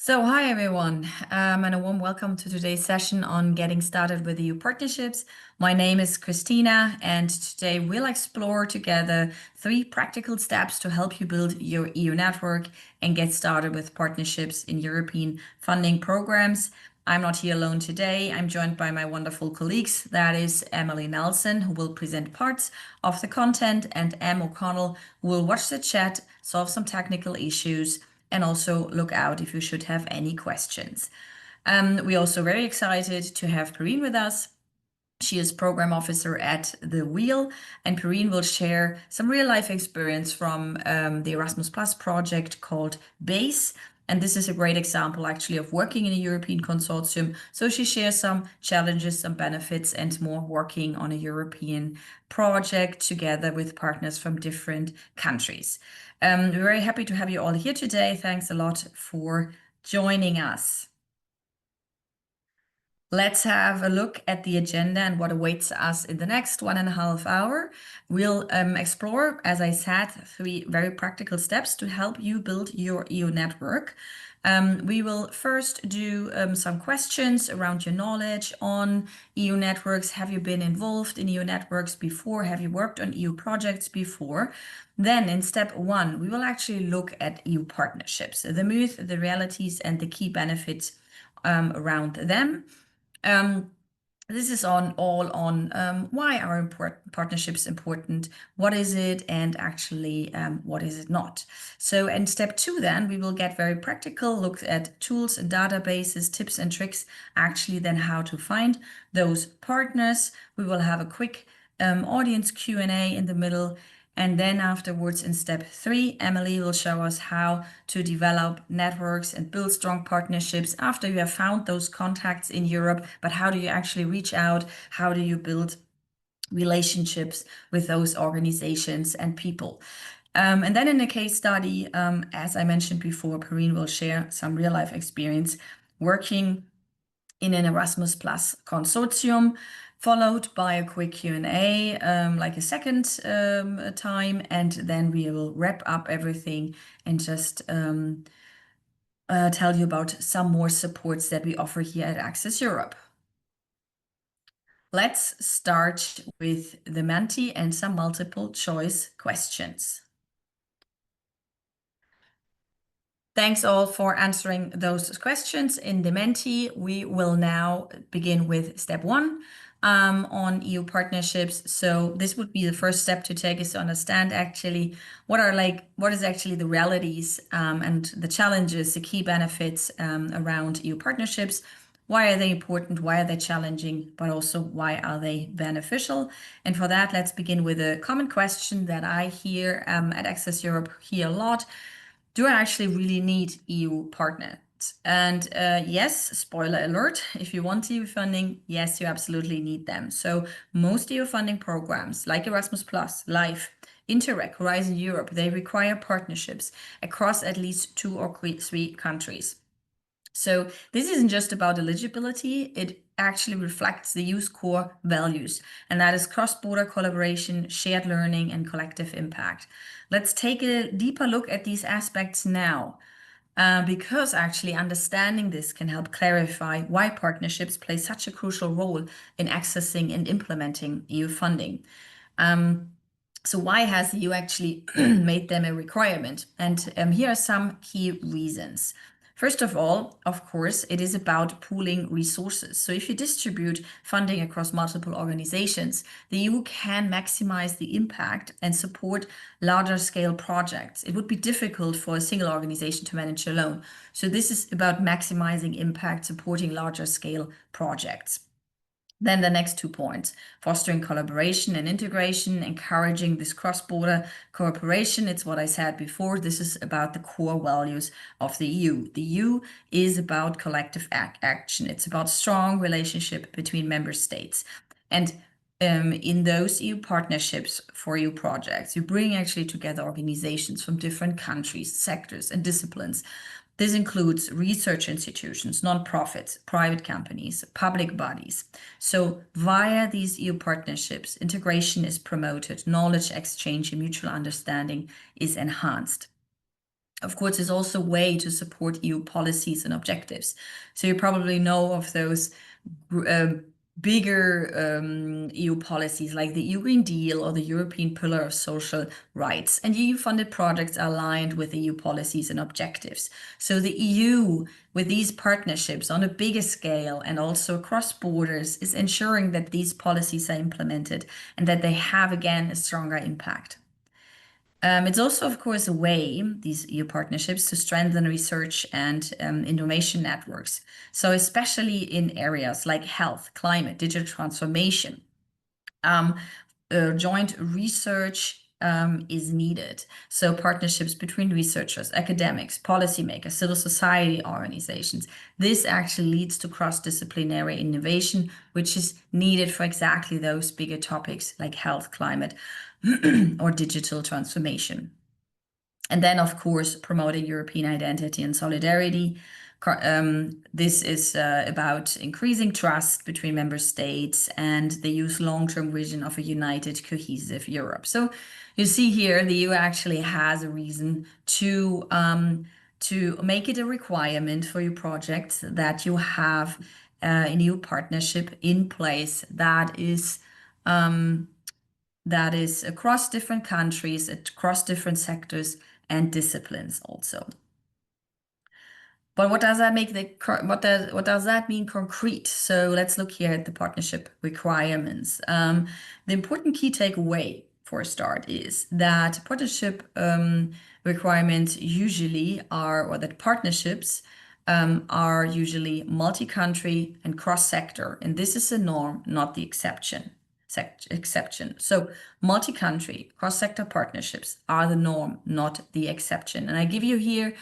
Hi everyone, and a warm welcome to today's session on getting started with EU partnerships. My name is Christina, and today we'll explore together 3 practical steps to help you build your EU network and get started with partnerships in European funding programs. I'm not here alone today. I'm joined by my wonderful colleagues. That is Emily Nelson, who will present parts of the content, and Em O'Connell, who will watch the chat, solve some technical issues, and also look out if you should have any questions. We're also very excited to have Perrine with us. She is program officer at The Wheel, and Perrine will share some real life experience from the Erasmus Plus project called BASE. And this is a great example actually of working in a European consortium. So she shares some challenges, some benefits, and more working on a European project together with partners from different countries. We're very happy to have you all here today. Thanks a lot for joining us. Let's have a look at the agenda and what awaits us in the next 1.5 hours. We'll explore, as I said, 3 very practical steps to help you build your EU network. We will first do some questions around your knowledge on EU networks. Have you been involved in EU networks before? Have you worked on EU projects before? Then in step 1, we will actually look at EU partnerships, the myth, the realities, and the key benefits around them. This is all on why are partnerships important, what is it, and actually what is it not. So in step 2 then, we will get very practical, look at tools and databases, tips and tricks, actually then how to find those partners. We will have a quick audience Q&A in the middle. And then afterwards, in step 3, Emily will show us how to develop networks and build strong partnerships after you have found those contacts in Europe. But how do you actually reach out? How do you build relationships with those organizations and people? And then in the case study, as I mentioned before, Perrine will share some real life experience working in an Erasmus Plus consortium, followed by a quick Q&A, like a second time, and then we will wrap up everything and just tell you about some more supports that we offer here at Access Europe. Let's start with the Menti and some multiple choice questions. Thanks all for answering those questions in the Menti. We will now begin with step 1 on EU partnerships. So this would be the first step to take is to understand actually what is actually the realities and the challenges, the key benefits around EU partnerships. Why are they important? Why are they challenging? But also, why are they beneficial? And for that, let's begin with a common question that I hear at Access Europe a lot. Do I actually really need EU partners? And yes, spoiler alert, if you want EU funding, yes, you absolutely need them. So most EU funding programs like Erasmus+, LIFE, Interreg, Horizon Europe, they require partnerships across at least 2 or 3 countries. So this isn't just about eligibility, it actually reflects the EU's core values, and that is cross-border collaboration, shared learning, and collective impact. Let's take a deeper look at these aspects now, because actually understanding this can help clarify why partnerships play such a crucial role in accessing and implementing EU funding. So why has the EU actually made them a requirement? And here are some key reasons. First of all, of course, it is about pooling resources. So if you distribute funding across multiple organizations, the EU can maximize the impact and support larger scale projects. It would be difficult for a single organization to manage alone. So this is about maximizing impact, supporting larger scale projects. Then the next 2 points, fostering collaboration and integration, encouraging this cross-border cooperation. It's what I said before. This is about the core values of the EU. The EU is about collective action. It's about strong relationship between member states. And in those EU partnerships for EU projects, you bring actually together organizations from different countries, sectors, and disciplines. This includes research institutions, nonprofits, private companies, public bodies. So via these EU partnerships, integration is promoted, knowledge exchange and mutual understanding is enhanced. of course, is also a way to support EU policies and objectives. So you probably know of those bigger EU policies like the EU Green Deal or the European Pillar of Social Rights. And EU-funded projects are aligned with EU policies and objectives. So the EU, with these partnerships on a bigger scale and also across borders, is ensuring that these policies are implemented and that they have, again, a stronger impact. It's also, of course, a way, these EU partnerships, to strengthen research and innovation networks. So especially in areas like health, climate, digital transformation, joint research is needed. So partnerships between researchers, academics, policymakers, civil society organizations. This actually leads to cross-disciplinary innovation, which is needed for exactly those bigger topics like health, climate, or digital transformation. And then, of course, promoting European identity and solidarity. This is about increasing trust between member states and the EU's long-term vision of a united, cohesive Europe. So you see here, the EU actually has a reason to make it a requirement for your projects that you have a EU partnership in place that is across different countries, across different sectors and disciplines also. But what does that what does that mean concrete? So let's look here at the partnership requirements. The important key takeaway for a start is that partnership requirements usually are, or that partnerships are usually multi-country and cross-sector, and this is the norm, not the exception. So multi-country, cross-sector partnerships are the norm, not the exception. And I give you here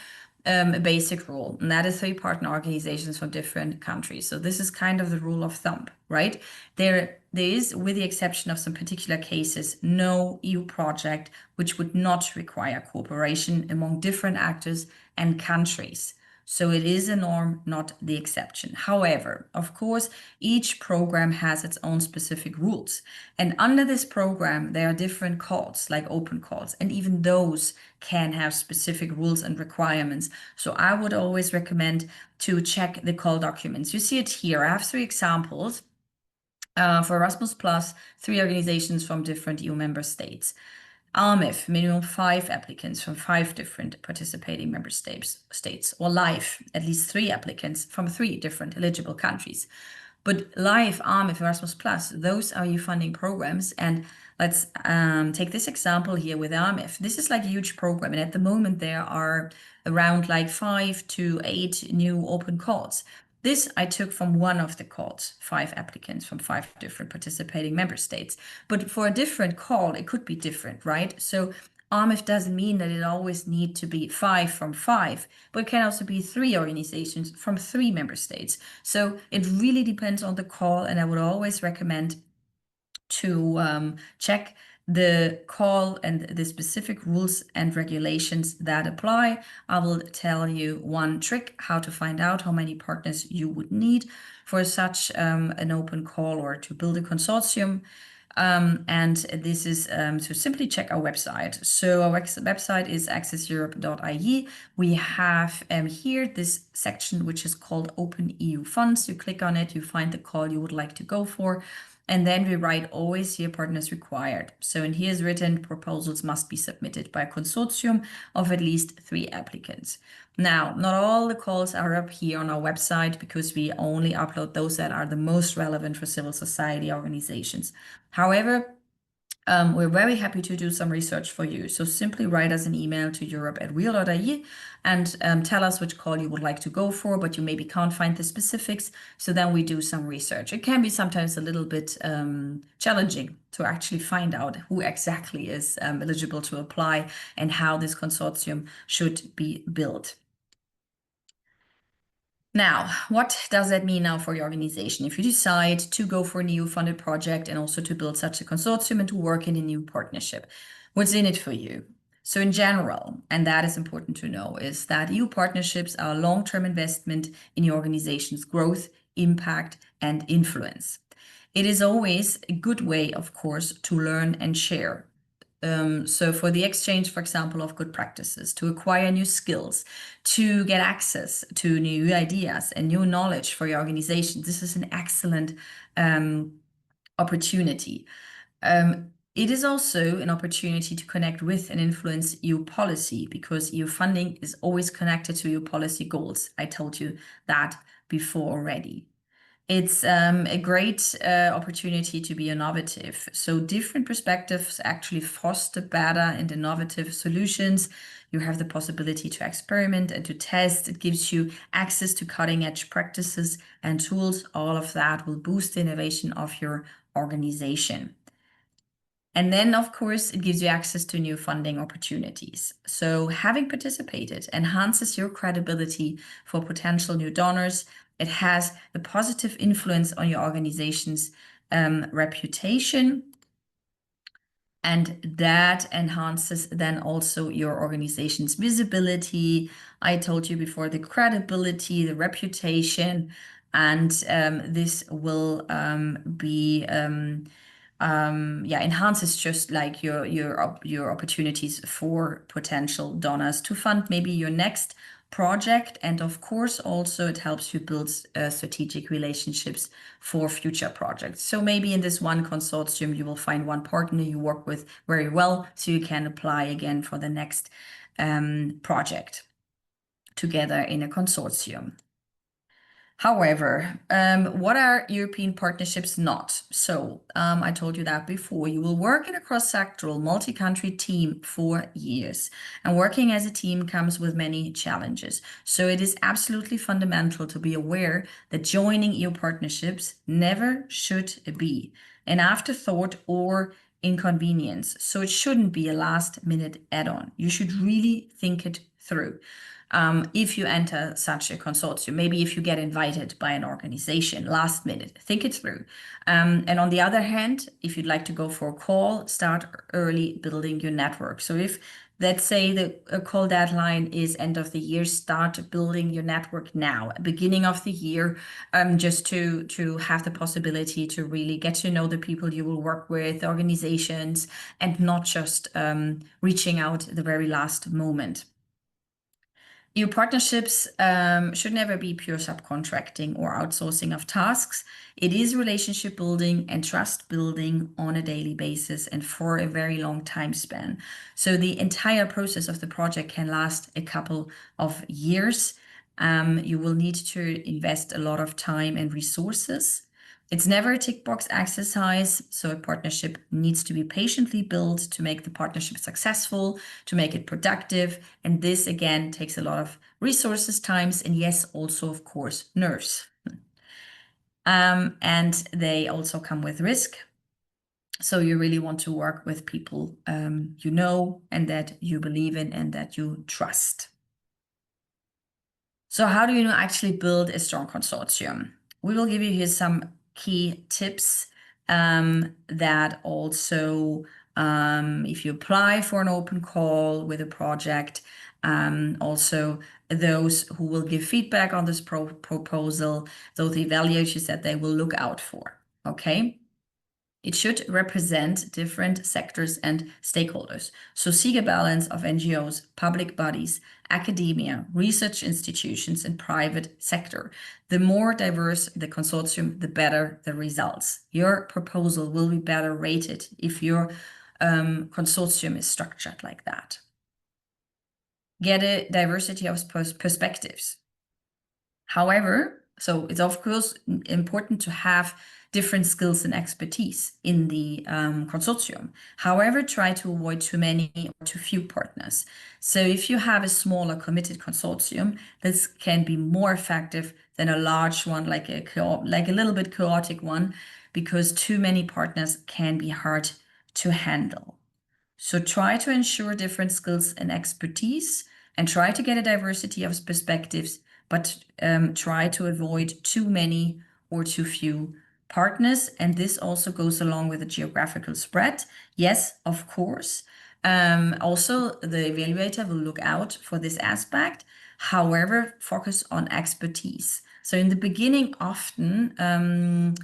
a basic rule, and that is 3 partner organizations from different countries. So this is kind of the rule of thumb, right? There is, with the exception of some particular cases, no EU project which would not require cooperation among different actors and countries. So it is a norm, not the exception. However, of course, each program has its own specific rules. And under this program, there are different calls, like open calls, and even those can have specific rules and requirements. So I would always recommend to check the call documents. You see it here. I have 3 examples for Erasmus+, 3 organizations from different EU member states. AMIF, minimum 5 applicants from 5 different participating member states, or LIFE, at least 3 applicants from 3 different eligible countries. But LIFE, AMIF, Erasmus+, those are EU funding programs. And let's take this example here with AMIF. This is like a huge program. And at the moment, there are around like 5 to 8 new open calls. This I took from one of the calls, 5 applicants from 5 different participating member states. But for a different call, it could be different, right? So AMIF doesn't mean that it always need to be 5 from 5, but it can also be 3 organizations from 3 member states. So it really depends on the call, and I would always recommend to check the call and the specific rules and regulations that apply. I will tell you one trick how to find out how many partners you would need for such an open call or to build a consortium. And this is to simply check our website. So our website is accesseurope.ie. We have here this section which is called Open EU Funds. You click on it, you find the call you would like to go for. And then we write always here partners required. So in here is written proposals must be submitted by a consortium of at least 3 applicants. Now, not all the calls are up here on our website because we only upload those that are the most relevant for civil society organizations. However, we're very happy to do some research for you. So simply write us an email to europe@real.ie and tell us which call you would like to go for, but you maybe can't find the specifics. So then we do some research. It can be sometimes a little bit challenging to actually find out who exactly is eligible to apply and how this consortium should be built. Now, what does that mean now for your organization? If you decide to go for an EU-funded project and also to build such a consortium and to work in a new partnership, what's in it for you? So in general, and that is important to know, is that EU partnerships are a long-term investment in your organization's growth, impact, and influence. It is always a good way, of course, to learn and share So for the exchange, for example, of good practices, to acquire new skills, to get access to new ideas and new knowledge for your organization, this is an excellent opportunity. It is also an opportunity to connect with and influence EU policy, because EU funding is always connected to EU policy goals. I told you that before already. It's a great opportunity to be innovative. So different perspectives actually foster better and innovative solutions. You have the possibility to experiment and to test. It gives you access to cutting edge practices and tools. All of that will boost the innovation of your organization. And then, of course, it gives you access to new funding opportunities. So having participated enhances your credibility for potential new donors. It has a positive influence on your organization's reputation. And that enhances then also your organization's visibility. I told you before, the credibility, the reputation, and this will be enhances just like your opportunities for potential donors to fund maybe your next project. And of course, also it helps you build strategic relationships for future projects. So maybe in this one consortium, you will find one partner you work with very well, so you can apply again for the next project together in a consortium. However, what are European partnerships not? So I told you that before. You will work in a cross-sectoral, multi-country team for years. And working as a team comes with many challenges. So it is absolutely fundamental to be aware that joining EU partnerships never should be an afterthought or inconvenience. So it shouldn't be a last-minute add-on. You should really think it through. If you enter such a consortium, maybe if you get invited by an organization last minute, think it through. And on the other hand, if you'd like to go for a call, start early building your network. So if, let's say, the call deadline is end of the year, start building your network now, beginning of the year, just to have the possibility to really get to know the people you will work with, organizations, and not just reaching out at the very last moment. EU partnerships should never be pure subcontracting or outsourcing of tasks. It is relationship building and trust building on a daily basis and for a very long time span. So the entire process of the project can last a couple of years. You will need to invest a lot of time and resources. It's never a tick box exercise, so a partnership needs to be patiently built to make the partnership successful, to make it productive. And this, again, takes a lot of resources, times, and yes, also, of course, nerves. And they also come with risk. So you really want to work with people you know and that you believe in and that you trust. So how do you actually build a strong consortium? We will give you here some key tips that also, if you apply for an open call with a project, also those who will give feedback on this proposal, those evaluations that they will look out for, okay? It should represent different sectors and stakeholders. So seek a balance of NGOs, public bodies, academia, research institutions, and private sector. The more diverse the consortium, the better the results. Your proposal will be better rated if your consortium is structured like that. Get a diversity of perspectives. However, so it's of course important to have different skills and expertise in the consortium. However, try to avoid too many or too few partners. So if you have a smaller committed consortium, this can be more effective than a large one, like a little bit chaotic one, because too many partners can be hard to handle. So try to ensure different skills and expertise and try to get a diversity of perspectives, but try to avoid too many or too few partners. And this also goes along with the geographical spread. Yes, of course. Also, the evaluator will look out for this aspect. However, focus on expertise. So in the beginning, often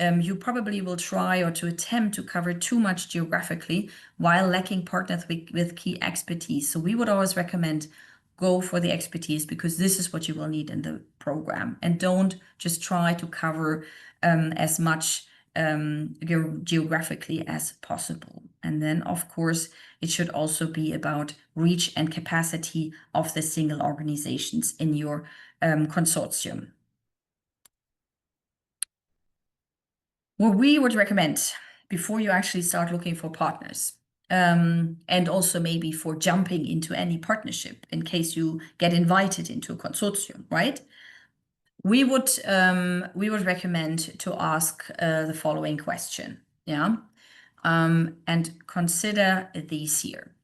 you probably will try or to attempt to cover too much geographically while lacking partners with key expertise. So we would always recommend go for the expertise, because this is what you will need in the program, and don't just try to cover as much geographically as possible. And then, of course, it should also be about reach and capacity of the single organizations in your consortium. What we would recommend before you actually start looking for partners, and also maybe for jumping into any partnership in case you get invited into a consortium, right? We would recommend to ask the following question, yeah, and consider these here.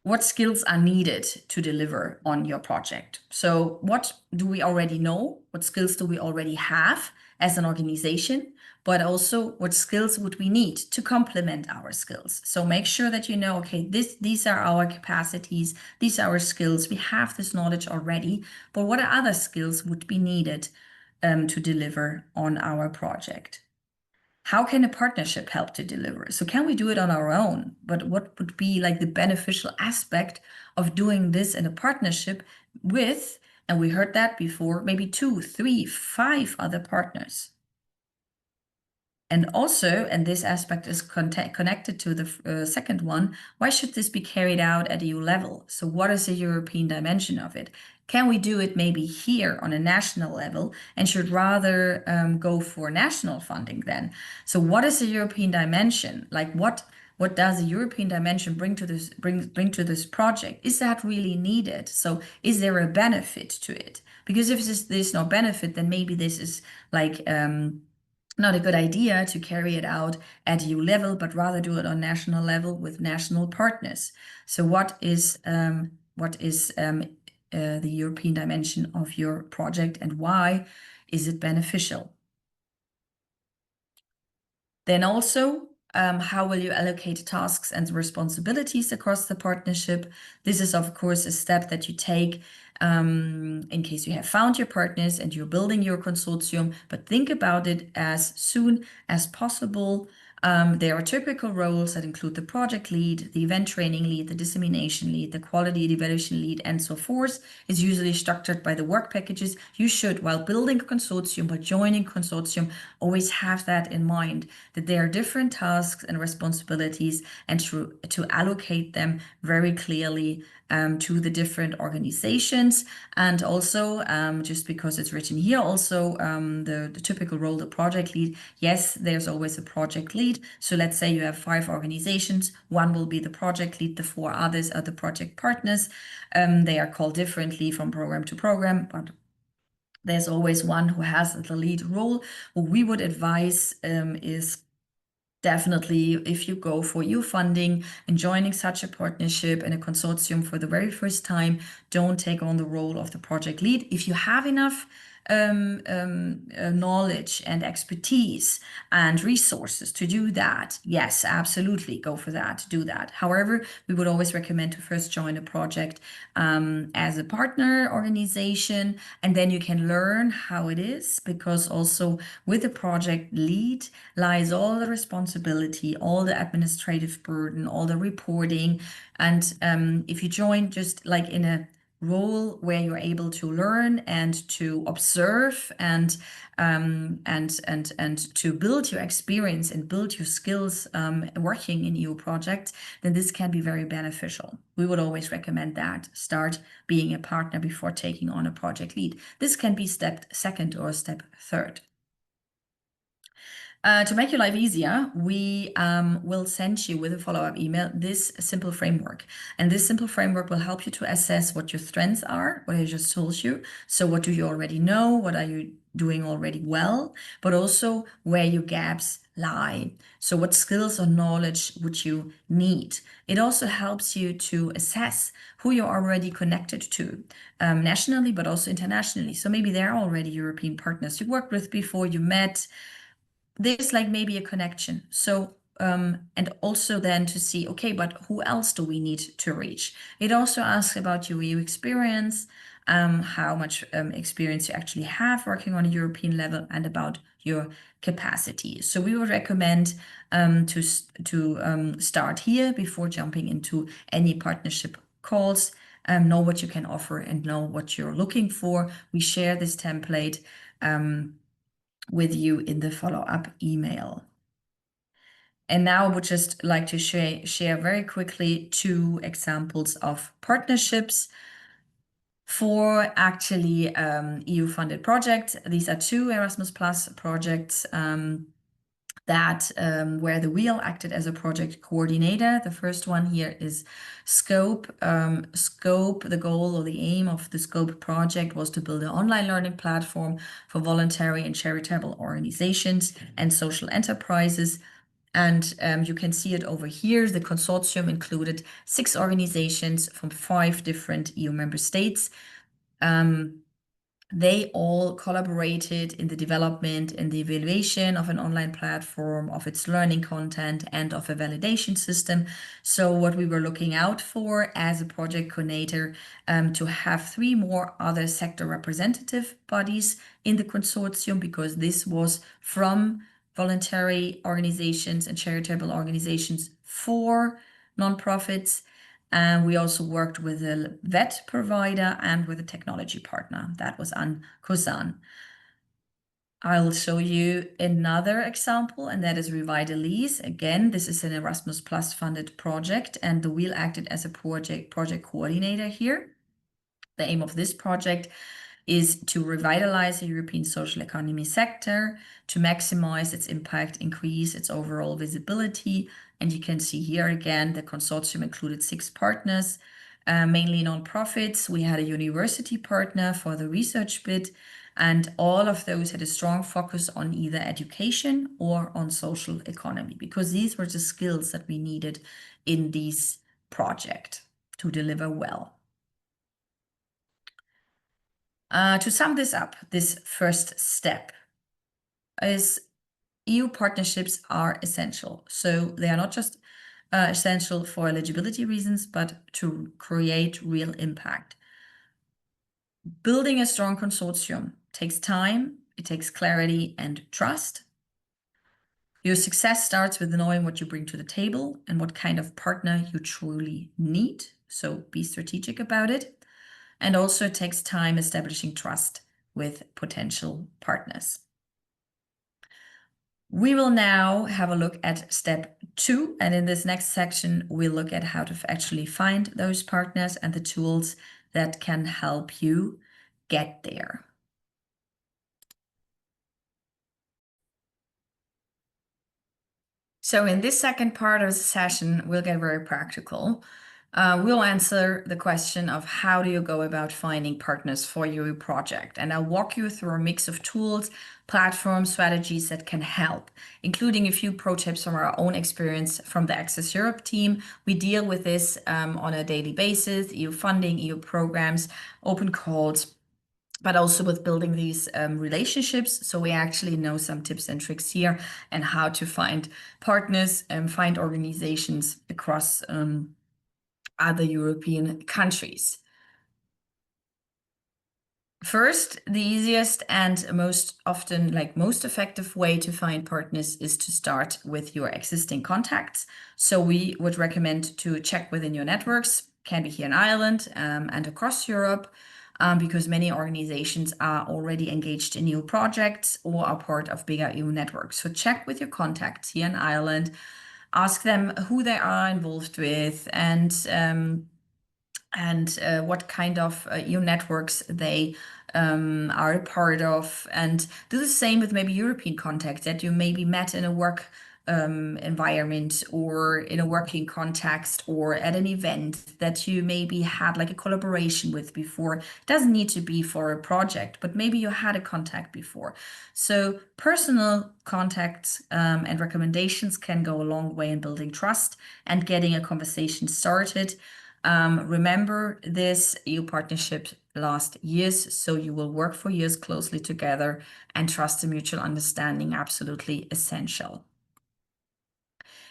What skills are needed to deliver on your project? So what do we already know? What skills do we already have as an organization? But also, what skills would we need to complement our skills? So make sure that you know, okay, these are our capacities, these are our skills, we have this knowledge already, but what other skills would be needed to deliver on our project? How can a partnership help to deliver? So can we do it on our own? But what would be like the beneficial aspect of doing this in a partnership with, and we heard that before, maybe 2, 3, 5 other partners? And also, and this aspect is connected to the second one, why should this be carried out at EU level? So what is the European dimension of it? Can we do it maybe here on a national level, and should rather go for national funding then? So what is the European dimension? Like what does the European dimension bring to this project? Is that really needed? So is there a benefit to it? Because if there's no benefit, then maybe this is like not a good idea to carry it out at EU level, but rather do it on national level with national partners. So what is the European dimension of your project, and why is it beneficial? Then also, how will you allocate tasks and responsibilities across the partnership? This is, of course, a step that you take in case you have found your partners and you're building your consortium, but think about it as soon as possible. There are typical roles that include the project lead, the event training lead, the dissemination lead, the quality evaluation lead, and so forth. It's usually structured by the work packages. You should, while building a consortium, but joining consortium, always have that in mind, that there are different tasks and responsibilities, and to allocate them very clearly to the different organizations. And also, just because it's written here, also the typical role, the project lead. Yes, there's always a project lead. So let's say you have 5 organizations. One will be the project lead. The 4 others are the project partners. They are called differently from program to program, but there's always one who has the lead role. What we would advise is definitely, if you go for EU funding and joining such a partnership and a consortium for the very first time, don't take on the role of the project lead. If you have enough knowledge and expertise and resources to do that, yes, absolutely, go for that, do that. However, we would always recommend to first join a project as a partner organization, and then you can learn how it is, because also with the project lead lies all the responsibility, all the administrative burden, all the reporting. And if you join just like in a role where you're able to learn and to observe and to build your experience and build your skills working in EU projects, then this can be very beneficial. We would always recommend that. Start being a partner before taking on a project lead. This can be step 2nd or step 3rd. To make your life easier, we will send you with a follow-up email this simple framework. And this simple framework will help you to assess what your strengths are, what I just told you. So what do you already know? What are you doing already well? But also where your gaps lie. So what skills or knowledge would you need? It also helps you to assess who you're already connected to nationally, but also internationally. So maybe they're already European partners you worked with before, you met. There's like maybe a connection. So and also then to see, okay, but who else do we need to reach? It also asks about your EU experience, how much experience you actually have working on a European level, and about your capacity. So we would recommend to start here before jumping into any partnership calls. Know what you can offer and know what you're looking for. We share this template with you in the follow-up email. And now I would just like to share very quickly 2 examples of partnerships for actually EU-funded projects. These are 2 Erasmus Plus projects where the Wheel acted as a project coordinator. The first one here is Scope. Scope, the goal or the aim of the Scope project was to build an online learning platform for voluntary and charitable organizations and social enterprises. And you can see it over here. The consortium included 6 organizations from 5 different EU member states. They all collaborated in the development and the evaluation of an online platform, of its learning content, and of a validation system. So what we were looking out for as a project coordinator, to have 3 more other sector representative bodies in the consortium, because this was from voluntary organizations and charitable organizations for nonprofits. And we also worked with a vet provider and with a technology partner. That was Anne-Cosan. I'll show you another example, and that is Revitalize. Again, this is an Erasmus Plus funded project, and the Wheel acted as a project coordinator here. The aim of this project is to revitalize the European social economy sector, to maximize its impact, increase its overall visibility. And you can see here again, the consortium included 6 partners, mainly nonprofits. We had a university partner for the research bit, and all of those had a strong focus on either education or on social economy, because these were the skills that we needed in this project to deliver well. To sum this up, this first step is EU partnerships are essential. So they are not just essential for eligibility reasons, but to create real impact. Building a strong consortium takes time, it takes clarity and trust. Your success starts with knowing what you bring to the table and what kind of partner you truly need. So be strategic about it. And also it takes time establishing trust with potential partners. We will now have a look at step 2, and in this next section, we'll look at how to actually find those partners and the tools that can help you get there. So in this second part of the session, we'll get very practical. We'll answer the question of how do you go about finding partners for your project. And I'll walk you through a mix of tools, platform strategies that can help, including a few pro tips from our own experience from the Access Europe team. We deal with this on a daily basis, EU funding, EU programs, open calls, but also with building these relationships. So we actually know some tips and tricks here and how to find partners and find organizations across other European countries. First, the easiest and most often, most effective way to find partners is to start with your existing contacts. So we would recommend to check within your networks, can be here in Ireland and across Europe, because many organizations are already engaged in new projects or are part of bigger EU networks. So check with your contacts here in Ireland, ask them who they are involved with and what kind of EU networks they are a part of, and do the same with maybe European contacts that you maybe met in a work environment or in a working context or at an event that you maybe had like a collaboration with before. It doesn't need to be for a project, but maybe you had a contact before. So personal contacts and recommendations can go a long way in building trust and getting a conversation started. Remember, this EU partnership lasts years, so you will work for years closely together, and trust and mutual understanding absolutely essential.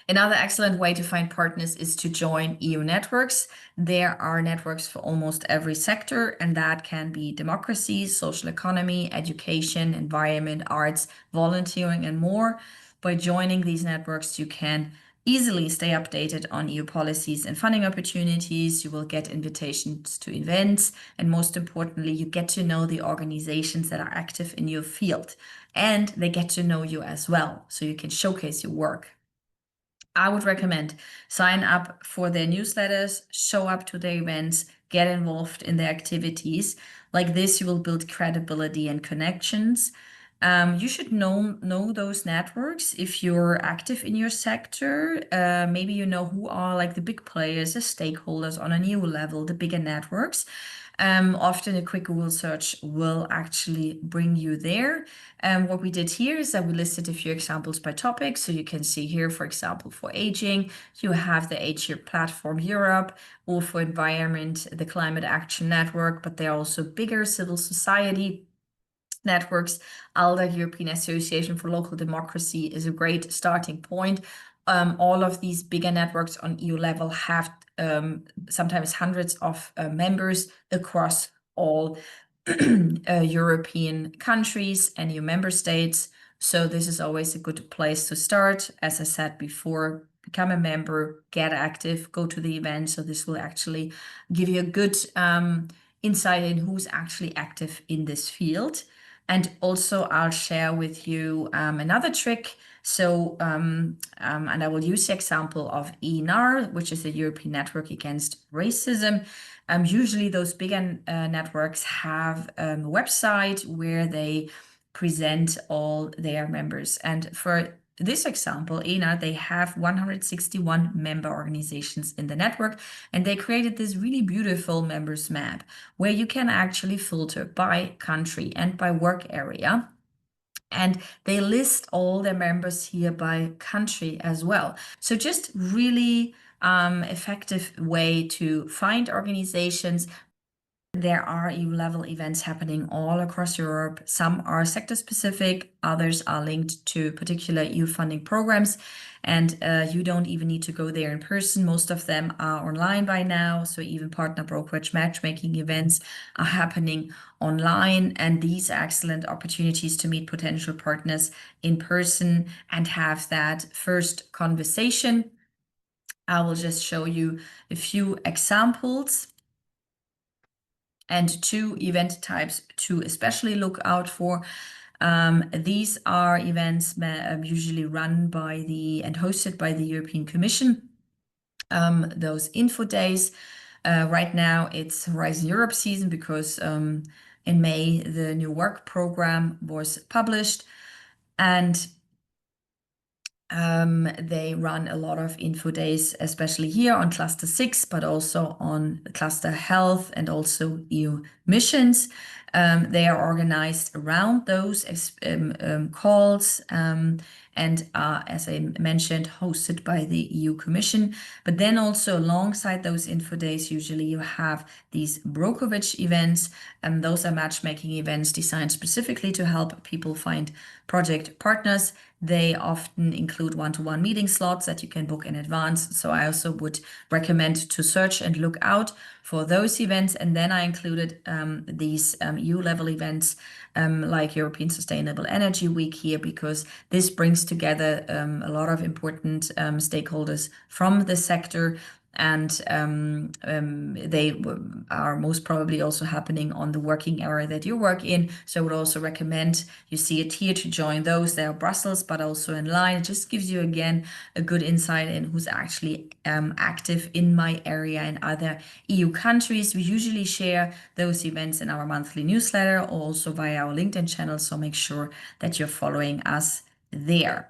Another excellent way to find partners is to join EU networks. There are networks for almost every sector, and that can be democracy, social economy, education, environment, arts, volunteering, and more. By joining these networks, you can easily stay updated on EU policies and funding opportunities. You will get invitations to events, and most importantly, you get to know the organizations that are active in your field, and they get to know you as well, so you can showcase your work. I would recommend sign up for their newsletters, show up to their events, get involved in their activities. Like this, you will build credibility and connections. You should know those networks if you're active in your sector. Maybe you know who are like the big players, the stakeholders on a EU level, the bigger networks. Often a quick Google search will actually bring you there. What we did here is that we listed a few examples by topic. So you can see here, for example, for aging, you have the Age Here Platform Europe, or for environment, the Climate Action Network, but there are also bigger civil society networks. ALDA, European Association for Local Democracy, is a great starting point. All of these bigger networks on EU level have sometimes hundreds of members across all European countries and EU member states. So this is always a good place to start. As I said before, become a member, get active, go to the event. So this will actually give you a good insight in who's actually active in this field. And also I'll share with you another trick. So, and I will use the example of ENAR, which is the European Network Against Racism. Usually those bigger networks have a website where they present all their members. And for this example, ENAR, they have 161 member organizations in the network, and they created this really beautiful members map where you can actually filter by country and by work area. And they list all their members here by country as well. So just really effective way to find organizations. There are EU-level events happening all across Europe. Some are sector-specific, others are linked to particular EU funding programs, and you don't even need to go there in person. Most of them are online by now, so even partner brokerage matchmaking events are happening online, and these are excellent opportunities to meet potential partners in person and have that first conversation. I will just show you a few examples. And two event types to especially look out for. These are events usually run by and hosted by the European Commission. Those info days. Right now it's Horizon Europe season because in May the new work program was published, and they run a lot of info days, especially here on Cluster 6, but also on Cluster Health and also EU missions. They are organized around those calls and are, as I mentioned, hosted by the EU Commission. But then also alongside those info days, usually you have these brokerage events. Those are matchmaking events designed specifically to help people find project partners. They often include one-to-one meeting slots that you can book in advance. So I also would recommend to search and look out for those events. And then I included these EU-level events like European Sustainable Energy Week here, because this brings together a lot of important stakeholders from the sector. And they are most probably also happening on the working area that you work in. So I would also recommend you see it here to join those. They are Brussels, but also online. It just gives you, again, a good insight in who's actually active in my area in other EU countries. We usually share those events in our monthly newsletter, also via our LinkedIn channel. So make sure that you're following us there.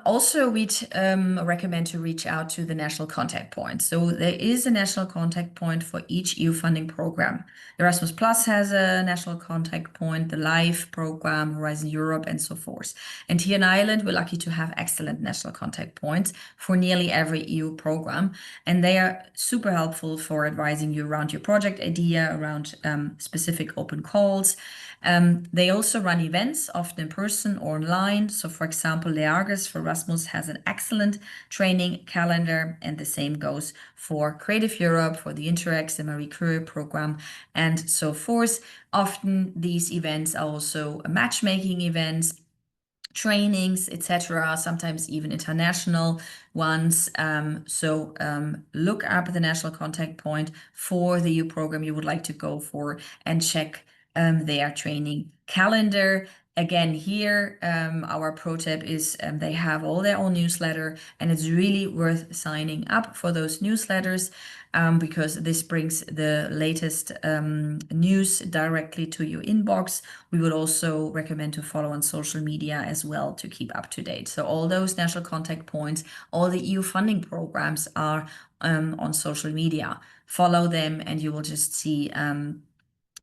Also, we'd recommend to reach out to the national contact point. So there is a national contact point for each EU funding program. Erasmus Plus has a national contact point, the LIFE program, Horizon Europe, and so forth. And here in Ireland, we're lucky to have excellent national contact points for nearly every EU program. And they are super helpful for advising you around your project idea, around specific open calls. They also run events, often in person or online. So for example, Learga progress, for Erasmus has an excellent training calendar, and the same goes for Creative Europe, for the Interrex, the Marie Curie program, and so forth. Often these events are also matchmaking events, trainings, etc., sometimes even international ones. So look up the national contact point for the EU program you would like to go for and check their training calendar. Again, here, our pro tip is they have all their own newsletter, and it's really worth signing up for those newsletters because this brings the latest news directly to your inbox. We would also recommend to follow on social media as well to keep up to date. So all those national contact points, all the EU funding programs are on social media. Follow them and you will just see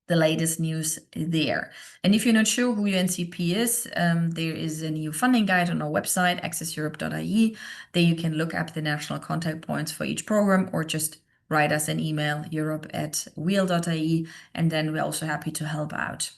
the latest news there. And if you're not sure who your NCP is, there is a new funding guide on our website, accesseurope.ie. There you can look up the national contact points for each program or just write us an email, europe@wheel.ie, and then we're also happy to help out.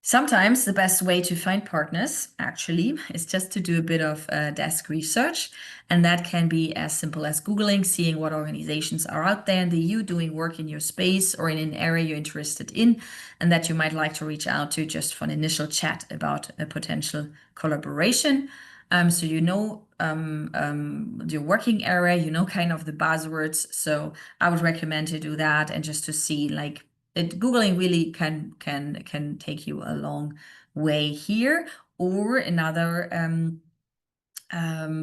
Sometimes the best way to find partners actually is just to do a bit of desk research. And that can be as simple as Googling, seeing what organizations are out there in the EU doing work in your space or in an area you're interested in, and that you might like to reach out to just for an initial chat about a potential collaboration. So you know your working area, you know kind of the buzzwords. So I would recommend to do that and just to see like Googling really can take you a long way here. Or another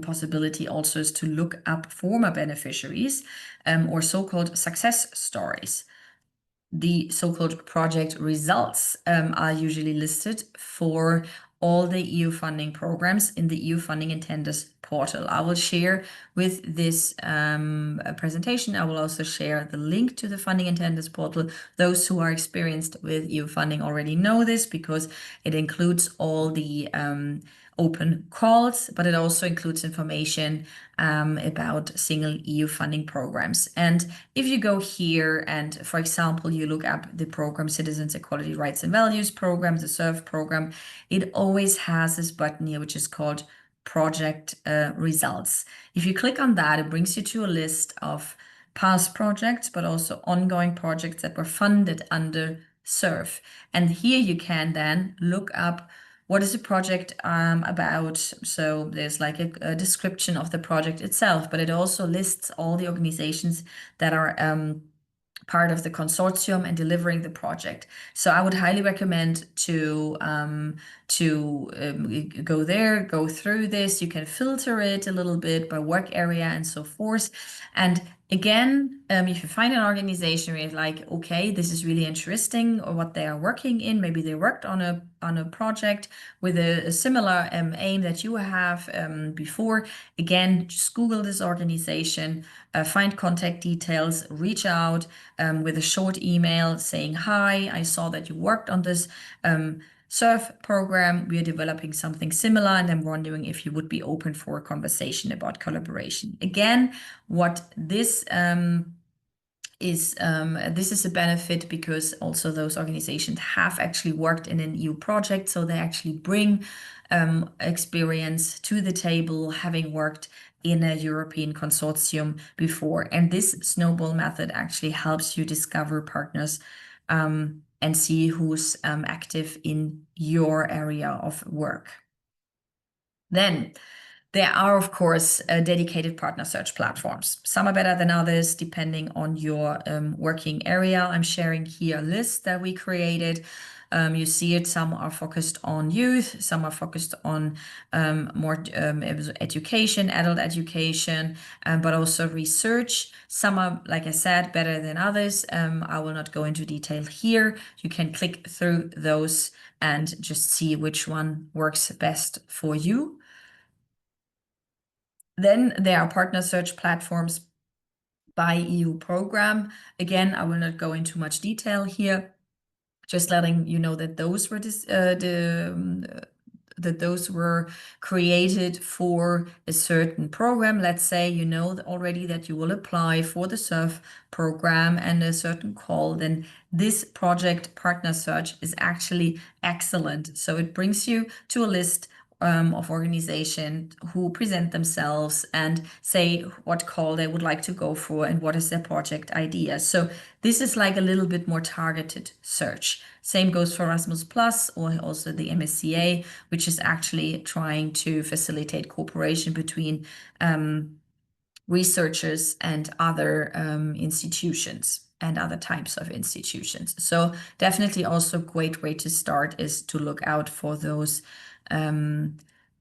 possibility also is to look up former beneficiaries or so-called success stories. The so-called project results are usually listed for all the EU funding programs in the EU Funding Intenders portal. I will share with this presentation, I will also share the link to the Funding Intenders portal. Those who are experienced with EU funding already know this because it includes all the open calls, but it also includes information about single EU funding programs. And if you go here and, for example, you look up the program Citizens, Equality, Rights and Values program, the SURF program, it always has this button here, which is called project results. If you click on that, it brings you to a list of past projects, but also ongoing projects that were funded under SURF. And here you can then look up what is the project about. So there's like a description of the project itself, but it also lists all the organizations that are part of the consortium and delivering the project. So I would highly recommend to go there, go through this. You can filter it a little bit by work area and so forth. And again, if you find an organization where you're like, okay, this is really interesting, or what they are working in, maybe they worked on a project with a similar aim that you have before. Again, just Google this organization, find contact details, reach out with a short email saying, hi, I saw that you worked on this SURF program. We are developing something similar, and I'm wondering if you would be open for a conversation about collaboration. Again, what this is a benefit because also those organizations have actually worked in an EU project, so they actually bring experience to the table, having worked in a European consortium before. And this snowball method actually helps you discover partners and see who's active in your area of work. Then there are, of course, dedicated partner search platforms. Some are better than others, depending on your working area. I'm sharing here a list that we created. You see it, some are focused on youth, some are focused on more education, adult education, but also research. Some are, like I said, better than others. I will not go into detail here. You can click through those and just see which one works best for you. Then there are partner search platforms by EU program. Again, I will not go into much detail here, just letting you know that those were that those were created for a certain program. Let's say you know already that you will apply for the SURF program and a certain call, then this project partner search is actually excellent. So it brings you to a list of organization who present themselves and say what call they would like to go for and what is their project idea. So this is like a little bit more targeted search. Same goes for Erasmus Plus or also the MSCA, which is actually trying to facilitate cooperation between researchers and other institutions and other types of institutions. So definitely also a great way to start is to look out for those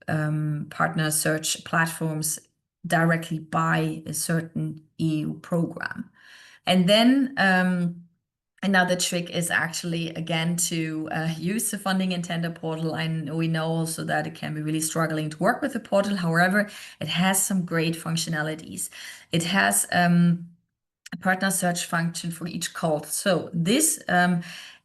partner search platforms directly by a certain EU program. And then another trick is actually, again, to use the funding and tender portal. And we know also that it can be really struggling to work with the portal. However, it has some great functionalities. It has a partner search function for each call. So this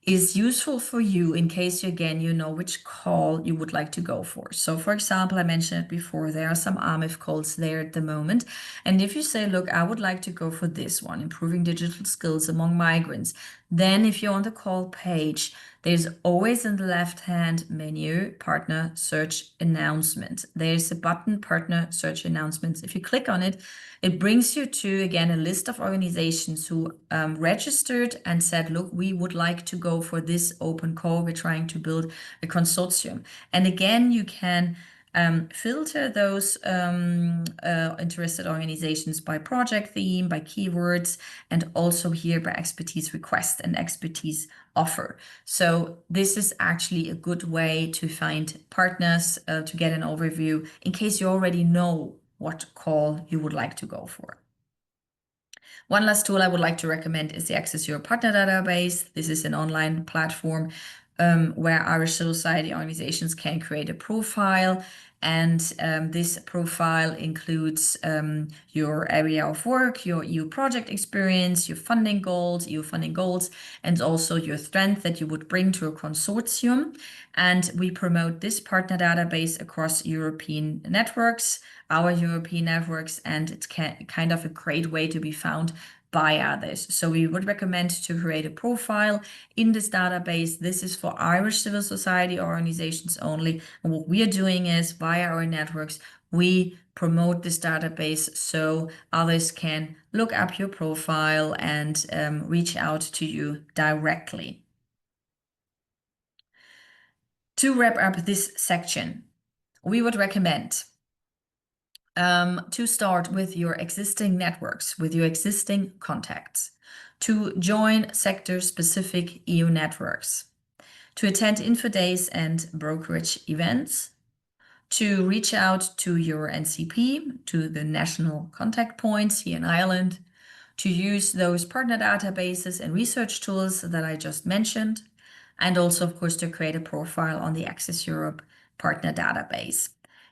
is useful for you in case you, again, you know which call you would like to go for. So for example, I mentioned it before, there are some AMIF calls there at the moment. And if you say, look, I would like to go for this one, improving digital skills among migrants, then if you're on the call page, there's always in the left-hand menu, partner search announcement. There's a button, partner search announcements. If you click on it, it brings you to, again, a list of organizations who registered and said, look, we would like to go for this open call. We're trying to build a consortium. And again, you can filter those interested organizations by project theme, by keywords, and also here by expertise request and expertise offer. So this is actually a good way to find partners, to get an overview in case you already know what call you would like to go for. One last tool I would like to recommend is the Access Europe Partner Database. This is an online platform where Irish civil society organizations can create a profile. And this profile includes your area of work, your EU project experience, your funding goals, and also your strength that you would bring to a consortium. And we promote this partner database across European networks, our European networks, and it's kind of a great way to be found by others. So we would recommend to create a profile in this database. This is for Irish civil society organizations only. And what we are doing is via our networks, we promote this database so others can look up your profile and reach out to you directly. To wrap up this section, we would recommend to start with your existing networks, with your existing contacts, to join sector-specific EU networks, to attend info days and brokerage events, to reach out to your NCP, to the national contact points here in Ireland, to use those partner databases and research tools that I just mentioned, and also, of course, to create a profile on the Access Europe partner database.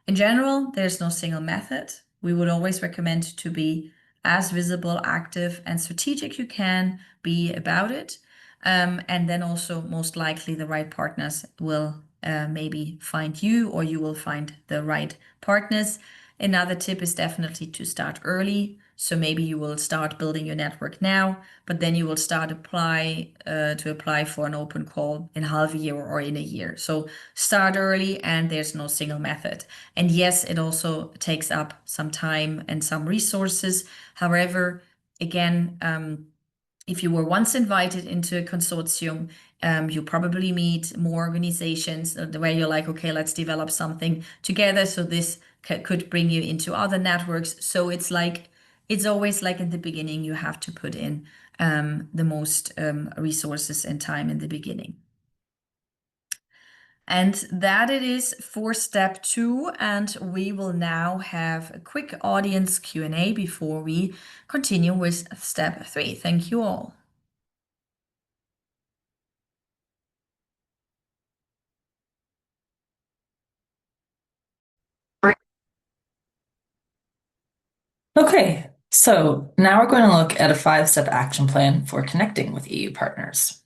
In general, there's no single method. We would always recommend to be as visible, active, and strategic you can be about it. And then also, most likely, the right partners will maybe find you, or you will find the right partners. Another tip is definitely to start early. So maybe you will start building your network now, but then you will start to apply for an open call in half a year or in a year. So start early, and there's no single method. And yes, it also takes up some time and some resources. However, again, if you were once invited into a consortium, you probably meet more organizations where you're like, okay, let's develop something together. So this could bring you into other networks. So it's like, it's always like in the beginning, you have to put in the most resources and time in the beginning. And that it is for step 2. And we will now have a quick audience Q&A before we continue with step 3. Thank you all. Okay, so now we're going to look at a 5-step action plan for connecting with EU partners.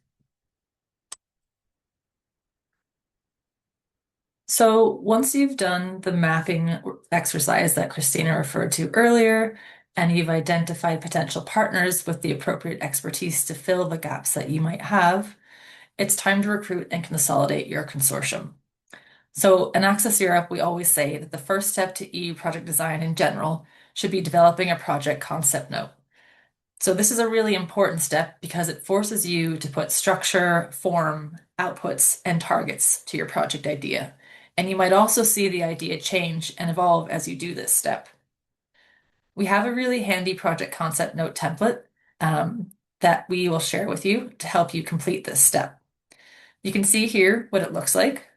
So once you've done the mapping exercise that Christina referred to earlier, and you've identified potential partners with the appropriate expertise to fill the gaps that you might have, it's time to recruit and consolidate your consortium. So in Access Europe, we always say that the first step to EU project design in general should be developing a project concept note. So this is a really important step because it forces you to put structure, form, outputs, and targets to your project idea. And you might also see the idea change and evolve as you do this step. We have a really handy project concept note template that we will share with you to help you complete this step. You can see here what it looks like.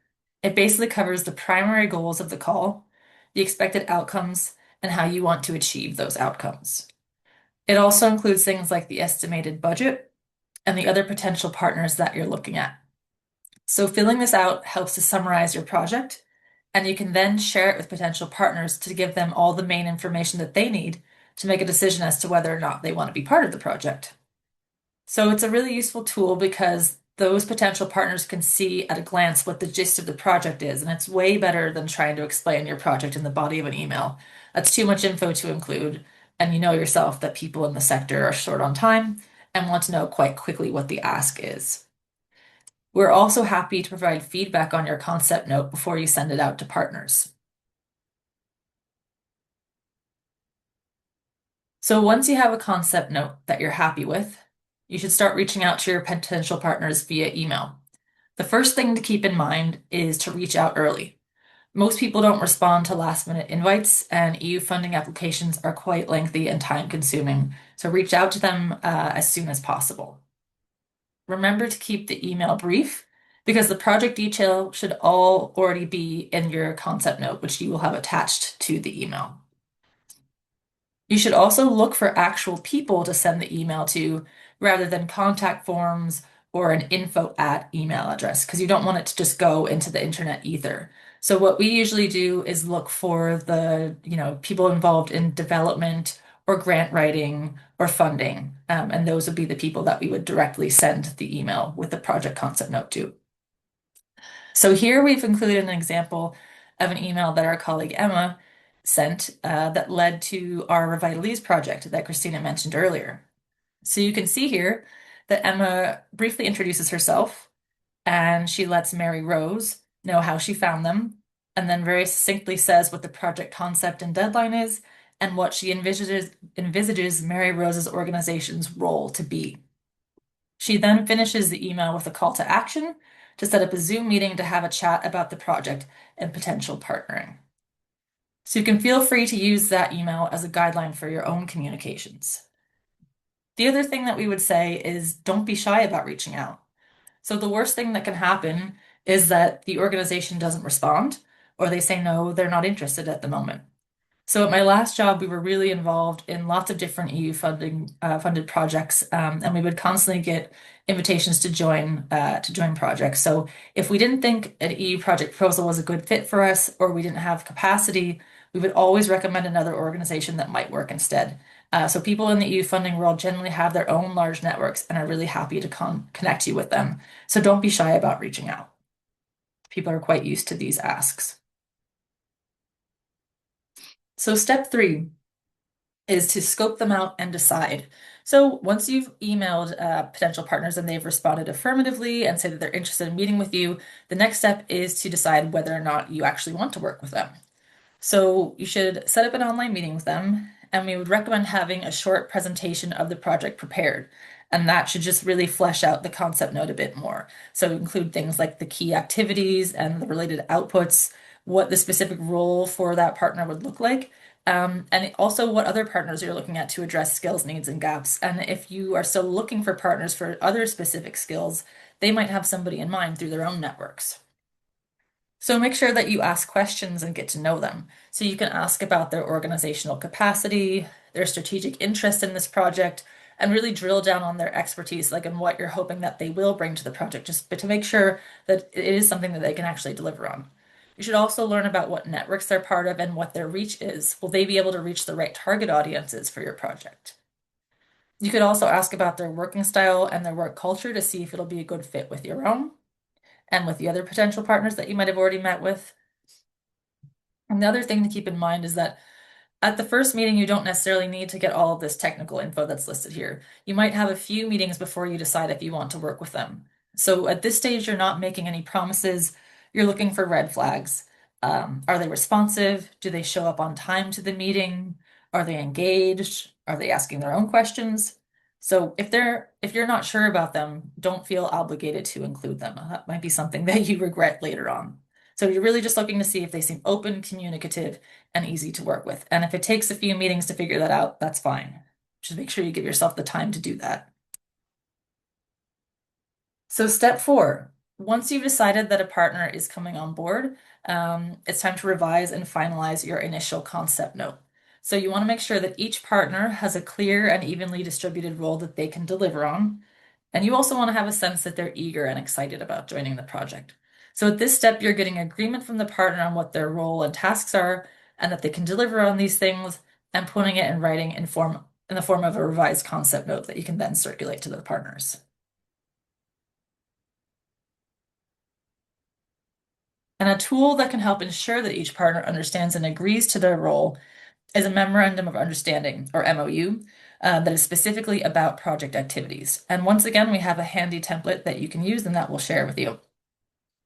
It basically covers the primary goals of the call, the expected outcomes, and how you want to achieve those outcomes. It also includes things like the estimated budget and the other potential partners that you're looking at. So filling this out helps to summarize your project, and you can then share it with potential partners to give them all the main information that they need to make a decision as to whether or not they want to be part of the project. So it's a really useful tool because those potential partners can see at a glance what the gist of the project is, and it's way better than trying to explain your project in the body of an email. That's too much info to include, and you know yourself that people in the sector are short on time and want to know quite quickly what the ask is. We're also happy to provide feedback on your concept note before you send it out to partners. So once you have a concept note that you're happy with, you should start reaching out to your potential partners via email. The first thing to keep in mind is to reach out early. Most people don't respond to last-minute invites, and EU funding applications are quite lengthy and time-consuming, so reach out to them as soon as possible. Remember to keep the email brief because the project detail should all already be in your concept note, which you will have attached to the email. You should also look for actual people to send the email to rather than contact forms or an info@ email address because you don't want it to just go into the internet ether. So what we usually do is look for the, people involved in development or grant writing or funding. And those would be the people that we would directly send the email with the project concept note to. So here we've included an example of an email that our colleague Emma sent that led to our Revitalize project that Christina mentioned earlier. So you can see here that Emma briefly introduces herself and she lets Mary Rose know how she found them, and then very succinctly says what the project concept and deadline is and what she envisages Mary Rose's organization's role to be. She then finishes the email with a call to action to set up a Zoom meeting to have a chat about the project and potential partnering. So you can feel free to use that email as a guideline for your own communications. The other thing that we would say is don't be shy about reaching out. So the worst thing that can happen is that the organization doesn't respond or they say no, they're not interested at the moment. So at my last job, we were really involved in lots of different EU funded projects, and we would constantly get invitations to join projects. So if we didn't think an EU project proposal was a good fit for us, or we didn't have capacity, we would always recommend another organization that might work instead. So people in the EU funding world generally have their own large networks and are really happy to connect you with them. So don't be shy about reaching out. People are quite used to these asks. So step 3 is to scope them out and decide. So once you've emailed potential partners and they've responded affirmatively and say that they're interested in meeting with you, the next step is to decide whether or not you actually want to work with them. So you should set up an online meeting with them, and we would recommend having a short presentation of the project prepared. And that should just really flesh out the concept note a bit more. So include things like the key activities and the related outputs, what the specific role for that partner would look like, and also what other partners you're looking at to address skills, needs, and gaps. And if you are still looking for partners for other specific skills, they might have somebody in mind through their own networks. So make sure that you ask questions and get to know them. So you can ask about their organizational capacity, their strategic interest in this project, and really drill down on their expertise, like in what you're hoping that they will bring to the project, just to make sure that it is something that they can actually deliver on. You should also learn about what networks they're part of and what their reach is. Will they be able to reach the right target audiences for your project? You could also ask about their working style and their work culture to see if it'll be a good fit with your own and with the other potential partners that you might have already met with. And the other thing to keep in mind is that at the first meeting, you don't necessarily need to get all of this technical info that's listed here. You might have a few meetings before you decide if you want to work with them. So at this stage, you're not making any promises. you're looking for red flags. Are they responsive? Do they show up on time to the meeting? Are they engaged? Are they asking their own questions? So if you're not sure about them, don't feel obligated to include them. That might be something that you regret later on. So you're really just looking to see if they seem open, communicative, and easy to work with. And if it takes a few meetings to figure that out, that's fine. Just make sure you give yourself the time to do that. So step 4, once you've decided that a partner is coming on board, it's time to revise and finalize your initial concept note. So you want to make sure that each partner has a clear and evenly distributed role that they can deliver on. And you also want to have a sense that they're eager and excited about joining the project. So at this step, you're getting agreement from the partner on what their role and tasks are, and that they can deliver on these things, and putting it in writing in the form of a revised concept note that you can then circulate to the partners. And a tool that can help ensure that each partner understands and agrees to their role is a Memorandum of Understanding, or MOU, that is specifically about project activities. And once again, we have a handy template that you can use and that we'll share with you.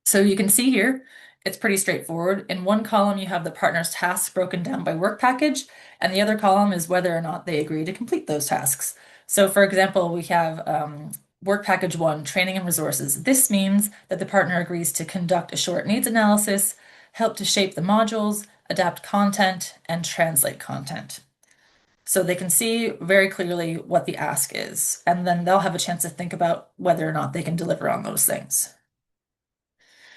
So you can see here, it's pretty straightforward. In one column, you have the partner's tasks broken down by work package, and the other column is whether or not they agree to complete those tasks. So for example, we have work package 1, training and resources. This means that the partner agrees to conduct a short needs analysis, help to shape the modules, adapt content, and translate content. So they can see very clearly what the ask is, and then they'll have a chance to think about whether or not they can deliver on those things.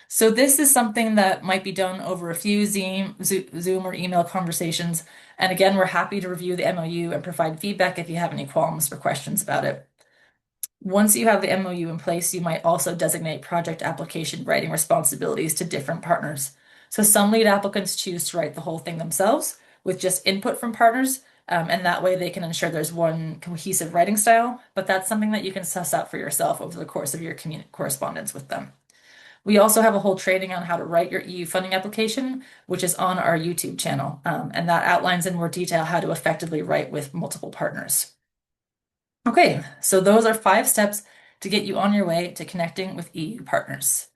So this is something that might be done over a few Zoom or email conversations. And again, we're happy to review the MOU and provide feedback if you have any qualms or questions about it. Once you have the MOU in place, you might also designate project application writing responsibilities to different partners. So some lead applicants choose to write the whole thing themselves with just input from partners, and that way they can ensure there's one cohesive writing style, but that's something that you can suss out for yourself over the course of your correspondence with them. We also have a whole training on how to write your EU funding application, which is on our YouTube channel, and that outlines in more detail how to effectively write with multiple partners. Okay, so those are 5 steps to get you on your way to connecting with EU partners.